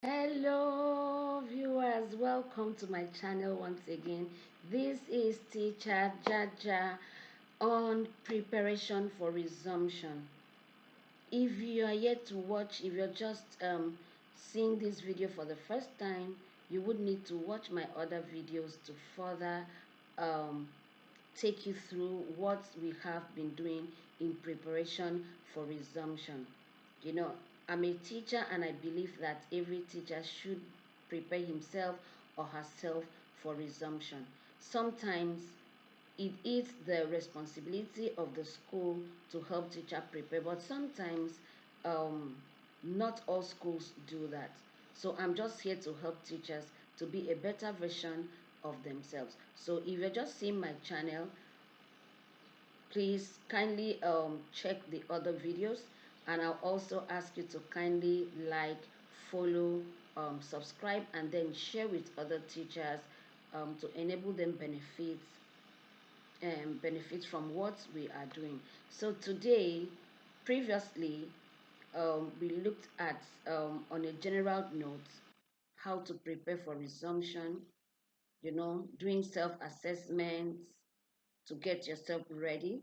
Hello viewers, welcome to my channel once again. This is teacher Jaja on preparation for resumption. If you are yet to watch, if you're just seeing this video for the first time, you would need to watch my other videos to further um, take you through what we have been doing in preparation for resumption. You know, I'm a teacher and I believe that every teacher should prepare himself or herself for resumption. Sometimes it is the responsibility of the school to help teacher prepare, but sometimes um, not all schools do that. So I'm just here to help teachers to be a better version of themselves. So if you're just seeing my channel, please kindly check the other videos, and I'll also ask you to kindly like, follow, subscribe, and then share with other teachers to enable them benefit from what we are doing. So today, previously, we looked at on a general note how to prepare for resumption, doing self-assessments to get yourself ready.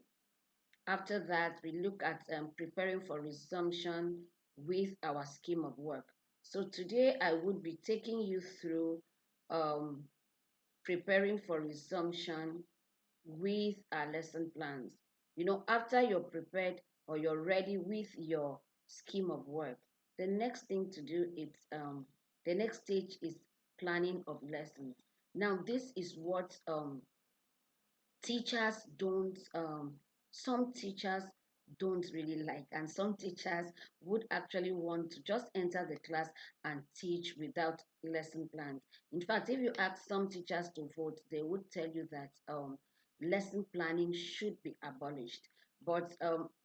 After that, we look at preparing for resumption with our scheme of work. So today I would be taking you through um, preparing for resumption with our lesson plans. After you're prepared or you're ready with your scheme of work, the next thing to do is the next stage is planning of lessons. Now, this is what teachers don't some teachers don't really like, and some teachers would actually want to just enter the class and teach without lesson plans. In fact, if you ask some teachers to vote, they would tell you that lesson planning should be abolished. But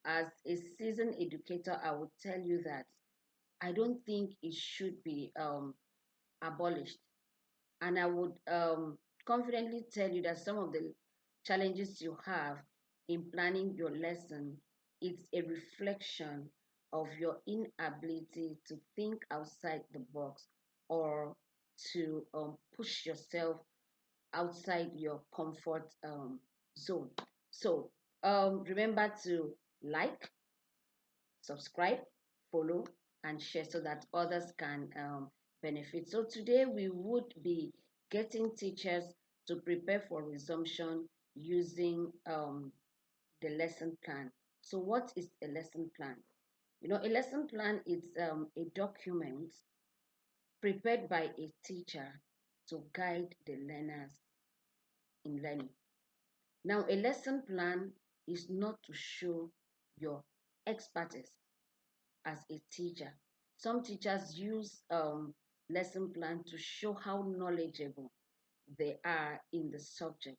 as a seasoned educator, I would tell you that I don't think it should be abolished, and I would confidently tell you that some of the challenges you have in planning your lesson, it's a reflection of your inability to think outside the box, or to push yourself outside your comfort zone. So remember to like, subscribe, follow, and share so that others can benefit. So today we would be getting teachers to prepare for resumption using the lesson plan. So what is a lesson plan? A lesson plan is a document prepared by a teacher to guide the learners in learning. Now, a lesson plan is not to show your expertise as a teacher. Some teachers use lesson plan to show how knowledgeable they are in the subject.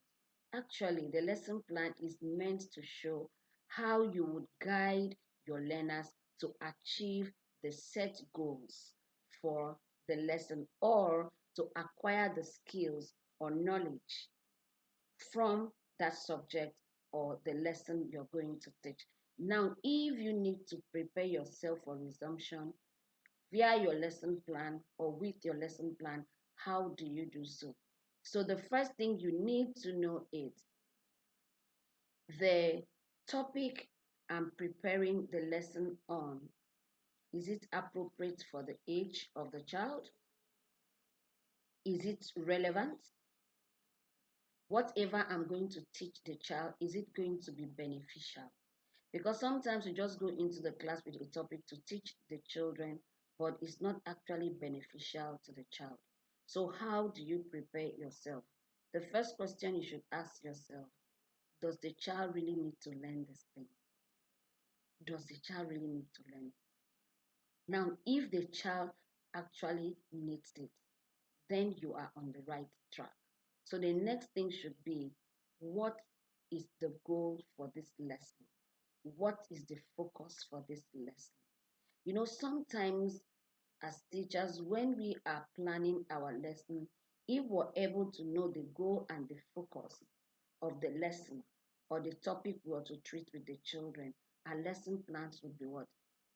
Actually, the lesson plan is meant to show how you would guide your learners to achieve the set goals for the lesson, or to acquire the skills or knowledge from that subject or the lesson you're going to teach. Now, if you need to prepare yourself for resumption via your lesson plan or with your lesson plan, how do you do so? So the first thing you need to know is the topic I'm preparing the lesson on. Is it appropriate for the age of the child? Is it relevant? Whatever I'm going to teach the child, is it going to be beneficial? Because sometimes we just go into the class with a topic to teach the children, but it's not actually beneficial to the child. So how do you prepare yourself? The first question you should ask yourself, does the child really need to learn this thing? Does the child really need to learn it? Now, if the child actually needs it, then you are on the right track. So the next thing should be, what is the goal for this lesson? What is the focus for this lesson? Sometimes as teachers, when we are planning our lesson, if we're able to know the goal and the focus of the lesson or the topic we are to treat with the children, our lesson plans would be what?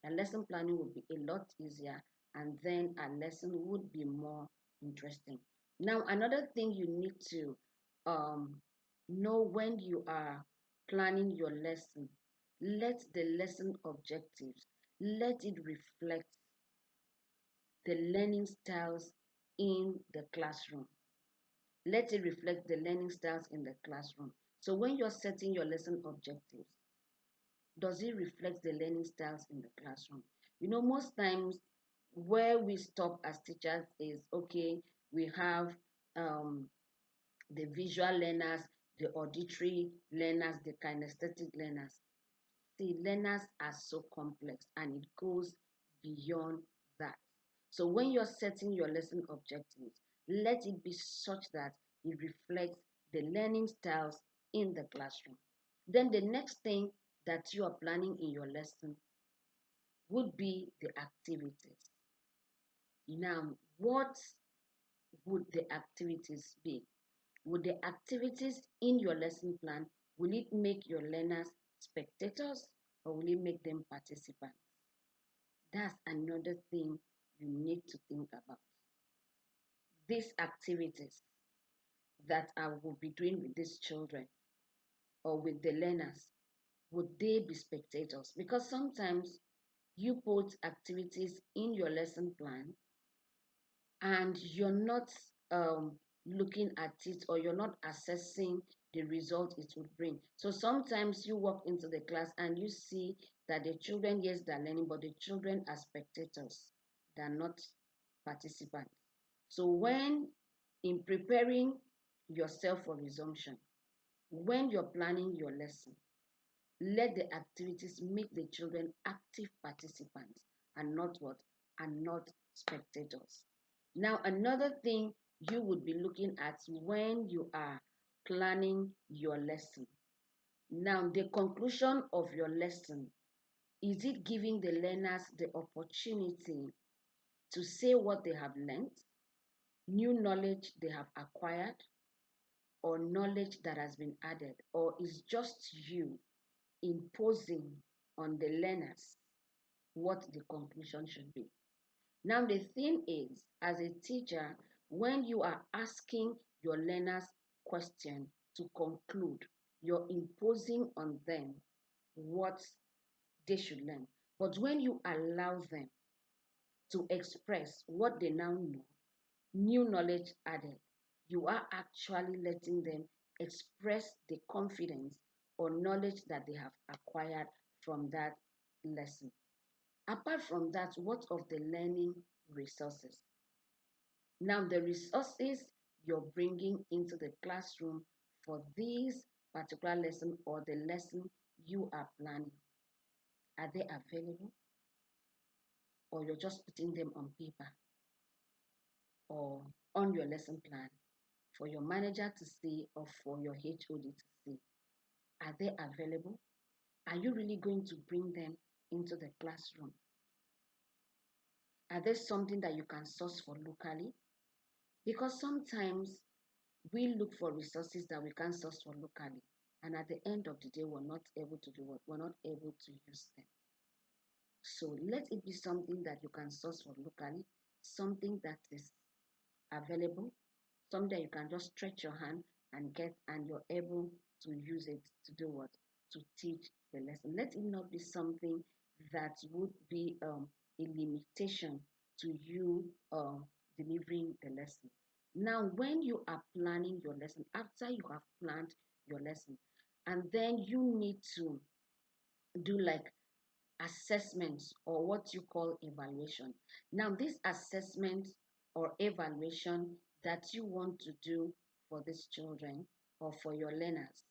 Our lesson planning would be a lot easier, and then a lesson would be more interesting. Now, another thing you need to um, know when you are planning your lesson, let the lesson objectives, let it reflect the learning styles in the classroom. Let it reflect the learning styles in the classroom. So when you're setting your lesson objectives, does it reflect the learning styles in the classroom? You know, most times where we stop as teachers is okay, we have um, the visual learners, the auditory learners, the kinesthetic learners. See, learners are so complex and it goes beyond that. So when you're setting your lesson objectives, let it be such that it reflects the learning styles in the classroom. Then the next thing that you are planning in your lesson would be the activities. Now, what would the activities be? Would the activities in your lesson plan, will it make your learners spectators or will it make them participants? That's another thing you need to think about. These activities that I will be doing with these children or with the learners, would they be spectators? Because sometimes you put activities in your lesson plan and you're not looking at it or you're not assessing the result it would bring. So sometimes you walk into the class and you see that the children, yes, they're learning, but the children are spectators, they're not participants. So when in preparing yourself for resumption, when you're planning your lesson, let the activities make the children active participants and not what? And not spectators. Now, another thing you would be looking at when you are planning your lesson. Now, the conclusion of your lesson, is it giving the learners the opportunity to say what they have learned, new knowledge they have acquired, or knowledge that has been added, or is just you imposing on the learners what the conclusion should be? Now, the thing is, as a teacher, when you are asking your learners question to conclude, you're imposing on them what they should learn. But when you allow them to express what they now know, new knowledge added, you are actually letting them express the confidence or knowledge that they have acquired from that lesson. Apart from that, what of the learning resources? Now, the resources you're bringing into the classroom for this particular lesson or the lesson you are planning, are they available? Or you're just putting them on paper or on your lesson plan for your manager to see or for your HOD to see? Are they available? Are you really going to bring them into the classroom? Are there something that you can source for locally? Because sometimes we look for resources that we can source for locally, and at the end of the day, we're not able to do what? We're not able to use them. So let it be something that you can source for locally, something that is available, something that you can just stretch your hand and get, and you're able to use it to do what? To teach the lesson. Let it not be something that would be a limitation to you delivering the lesson. Now, when you are planning your lesson, after you have planned your lesson, and then you need to do like assessments or what you call evaluation. Now, this assessment or evaluation that you want to do for these children or for your learners,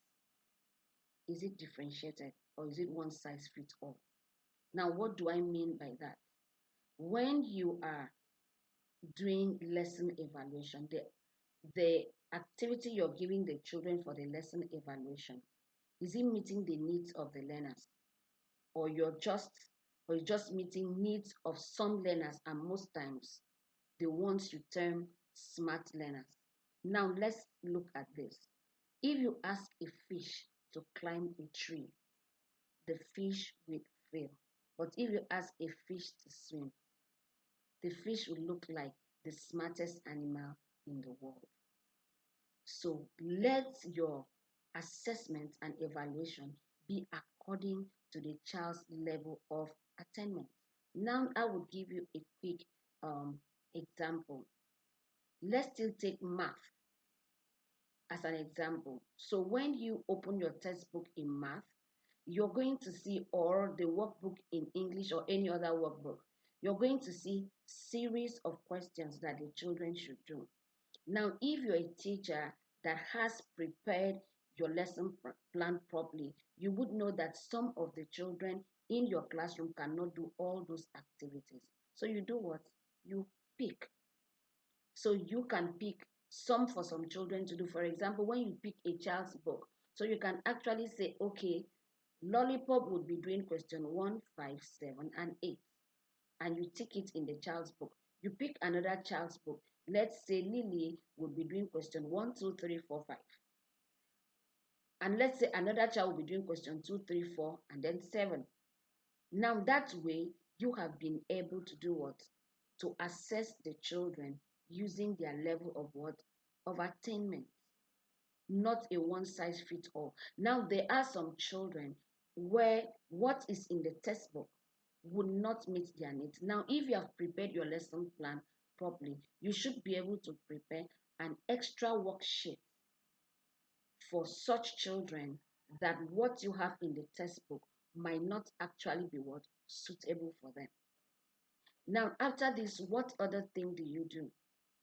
is it differentiated or is it one size fits all? Now, what do I mean by that? When you are doing lesson evaluation, the activity you're giving the children for the lesson evaluation, is it meeting the needs of the learners? Or you're just meeting needs of some learners, and most times the ones you term smart learners. Now let's look at this. If you ask a fish to climb a tree, the fish will fail. But if you ask a fish to swim, the fish will look like the smartest animal in the world. So let your assessment and evaluation be according to the child's level of attainment. Now I will give you a quick example. Let's still take math as an example. So when you open your textbook in math, you're going to see, or the workbook in English or any other workbook, you're going to see series of questions that the children should do. Now, if you're a teacher that has prepared your lesson plan properly, you would know that some of the children in your classroom cannot do all those activities. So you do what? You pick. So you can pick some for some children to do. For example, when you pick a child's book, so you can actually say, okay, Lollipop would be doing question 1, 5, 7, and 8. And you tick it in the child's book. You pick another child's book. Let's say Lily would be doing question 1, 2, 3, 4, 5. And let's say another child will be doing question 2, 3, 4, and then 7. Now that way, you have been able to do what? To assess the children using their level of what? Of attainment. Not a one size fits all. Now there are some children where what is in the textbook would not meet their needs. Now, if you have prepared your lesson plan properly, you should be able to prepare an extra worksheet for such children that what you have in the textbook might not actually be what suitable for them. Now, after this, what other thing do?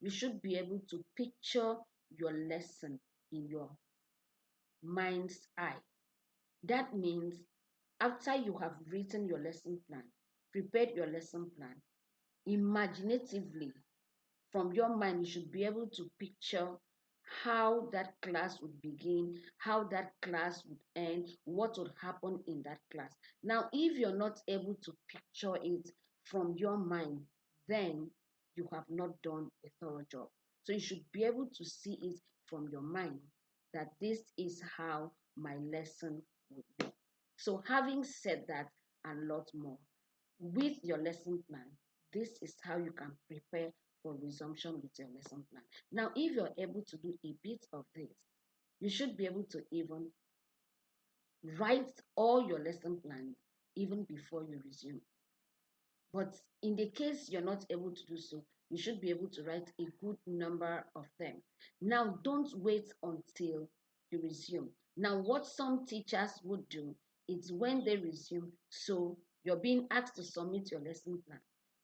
You should be able to picture your lesson in your mind's eye. That means after you have written your lesson plan, prepared your lesson plan, imaginatively from your mind, you should be able to picture how that class would begin, how that class would end, what would happen in that class. Now, if you're not able to picture it from your mind, then you have not done a thorough job. So you should be able to see it from your mind that this is how my lesson would be. So having said that and a lot more, with your lesson plan, this is how you can prepare for resumption with your lesson plan. Now, if you're able to do a bit of this, you should be able to even write all your lesson plans even before you resume. But in the case you're not able to do so, you should be able to write a good number of them. Now, don't wait until you resume. Now, what some teachers would do is when they resume, so you're being asked to submit your lesson plan.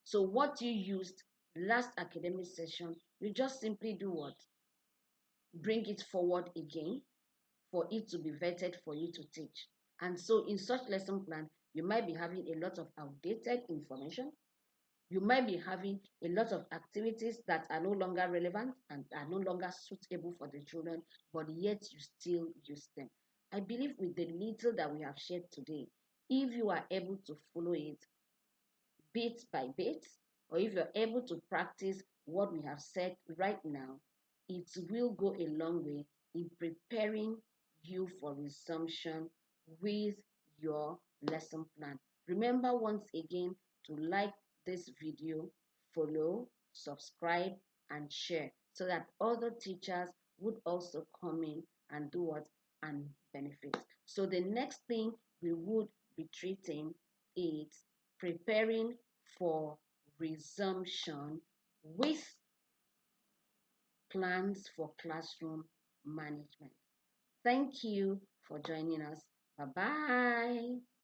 So what you used last academic session, you just simply do what? Bring it forward again for it to be vetted for you to teach. And so in such lesson plan, you might be having a lot of outdated information. You might be having a lot of activities that are no longer relevant and are no longer suitable for the children, but yet you still use them. I believe with the little that we have shared today, if you are able to follow it bit by bit, or if you're able to practice what we have said right now, it will go a long way in preparing you for resumption with your lesson plan. Remember once again to like this video, follow, subscribe, and share so that other teachers would also come in and do what and benefit. So the next thing we would be treating is preparing for resumption with plans for classroom management. Thank you for joining us. Bye-bye.